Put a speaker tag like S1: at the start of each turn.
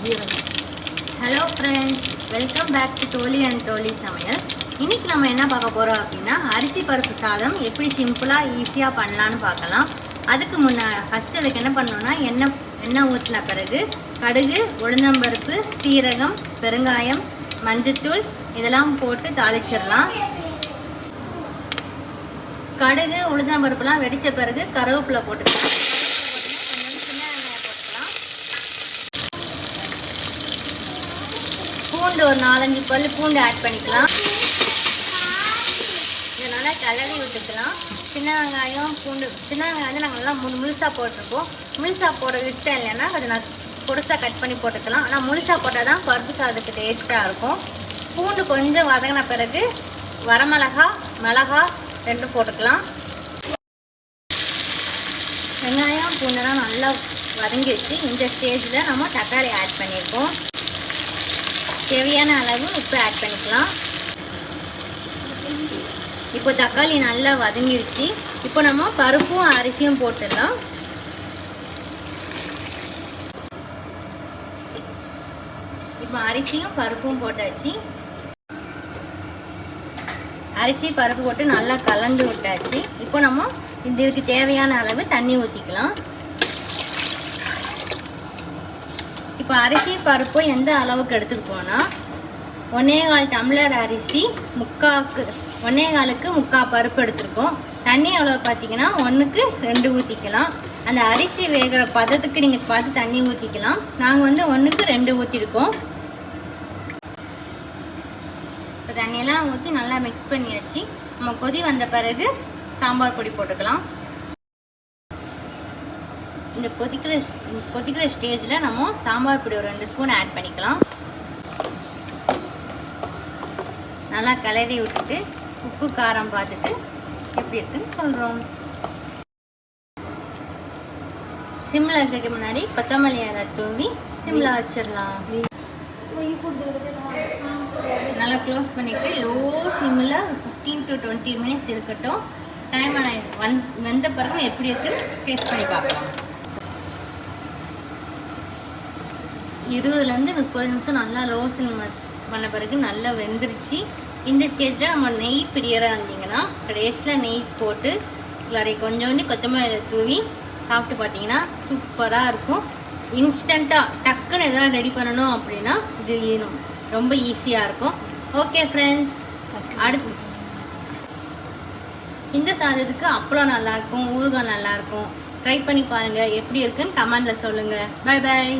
S1: ஜீரகம். Hello friends, welcome back to Thozhi and Thozhi Samayal. இன்றைக்கி நம்ம என்ன பார்க்க போகிறோம் அப்படின்னா, அரிசி பருப்பு சாதம் எப்படி சிம்பிளாக ஈஸியாக பண்ணலான்னு பார்க்கலாம். அதுக்கு ஃபஸ்ட்டு அதுக்கு என்ன பண்ணணும்னா, எண்ணெய் ஊற்றின பிறகு கடுகு, உளுந்தம்பருப்பு, சீரகம், பெருங்காயம், மஞ்சத்தூள் இதெல்லாம் போட்டு தாளிச்சிடலாம். கடுகு, உளுந்தம்பருப்புலாம் வெடித்த பிறகு கருவேப்பிலை போட்டுக்கலாம். பூண்டு ஒரு 4-5 பல் பூண்டு ஆட் பண்ணிக்கலாம். இதனால் கிளறி விட்டுக்கலாம். சின்ன வெங்காயம், பூண்டு, சின்ன வெங்காயம் வந்து நாங்கள் நல்லா முழுசாக போட்டிருப்போம். முழுசாக போட இஷ்டம் இல்லைன்னா கொஞ்சம் நான் பொடுசாக கட் பண்ணி போட்டுக்கலாம். ஆனால் முழுசாக போட்டால் தான் பருப்பு சாதத்துக்கு டேஸ்ட்டாக இருக்கும். பூண்டு கொஞ்சம் வதங்கின பிறகு வரமிளகா, மிளகா ரெண்டும் போட்டுக்கலாம். வெங்காயம் பூண்டெல்லாம் நல்லா வதங்கிடுச்சு. இந்த ஸ்டேஜில் நம்ம தக்காளி ஆட் பண்ணியிருக்கோம். தேவையான அளவு உப்பு ஆட் பண்ணிக்கலாம். இப்போ தக்காளி நல்லா வதங்கிடுச்சு. இப்போ நம்ம பருப்பும் அரிசியும் போட்டுடலாம். இப்போ அரிசியும் பருப்பும் போட்டாச்சு. அரிசி பருப்பு போட்டு நல்லா கலந்து விட்டாச்சு. இப்போ நம்ம இதுக்கு தேவையான அளவு தண்ணி ஊற்றிக்கலாம். இப்போ அரிசி பருப்பு எந்த அளவுக்கு எடுத்துருக்கோன்னா, 1.25 டம்ளர் அரிசி 1.25க்கு பருப்பு எடுத்துருக்கோம். தண்ணி எவ்வளோ பார்த்தீங்கன்னா 1க்கு 2 ஊற்றிக்கலாம். அந்த அரிசி வேகிற பதத்துக்கு நீங்கள் பார்த்து தண்ணி ஊற்றிக்கலாம். நாங்கள் வந்து 1க்கு 2 ஊற்றிருக்கோம். இப்போ தண்ணியெல்லாம் ஊற்றி நல்லா மிக்ஸ் பண்ணியாச்சு. நம்ம கொதி வந்த பிறகு சாம்பார் பொடி போட்டுக்கலாம். இந்த கொதிக்கிற ஸ்டேஜில் நம்ம சாம்பார் பொடி ஒரு 2 ஸ்பூன் ஆட் பண்ணிக்கலாம். நல்லா கிளறி விட்டுட்டு உப்பு காரம் பார்த்துட்டு எப்படி இருக்குன்னு சொல்கிறோம். சிம்மில் வைக்கிறதுக்கு முன்னாடி கொத்தமல்லி இலை தூவி சிம்மில் வச்சிடலாம். நல்லா க்ளோஸ் பண்ணிவிட்டு லோ சிம்மில் 15 to 20 மினிட்ஸ் இருக்கட்டும். டைம் வெந்த பிறகு எப்படி இருக்குன்னு டேஸ்ட் பண்ணி பார்க்கலாம். 20லேருந்து 30 நிமிஷம் நல்லா லோ சிம் பண்ண பிறகு நல்லா வெந்துருச்சு. இந்த ஸ்டேஜில் நம்ம நெய் பிரியராக இருந்தீங்கன்னா கடைசியில் நெய் போட்டு கொஞ்சோண்டி கொத்தமல்லி தூவி சாப்பிட்டு பார்த்தீங்கன்னா சூப்பராக இருக்கும். இன்ஸ்டண்ட்டாக டக்குன்னு எதாவது ரெடி பண்ணணும் அப்படின்னா இது ரொம்ப ஈஸியாக இருக்கும். ஓகே ஃப்ரெண்ட்ஸ், அடுத்து இந்த சாதத்துக்கு அப்பளம் நல்லாயிருக்கும், ஊறுகாய் நல்லாயிருக்கும். ட்ரை பண்ணி பாருங்கள். எப்படி இருக்குன்னு கமெண்டில் சொல்லுங்கள். Bye bye.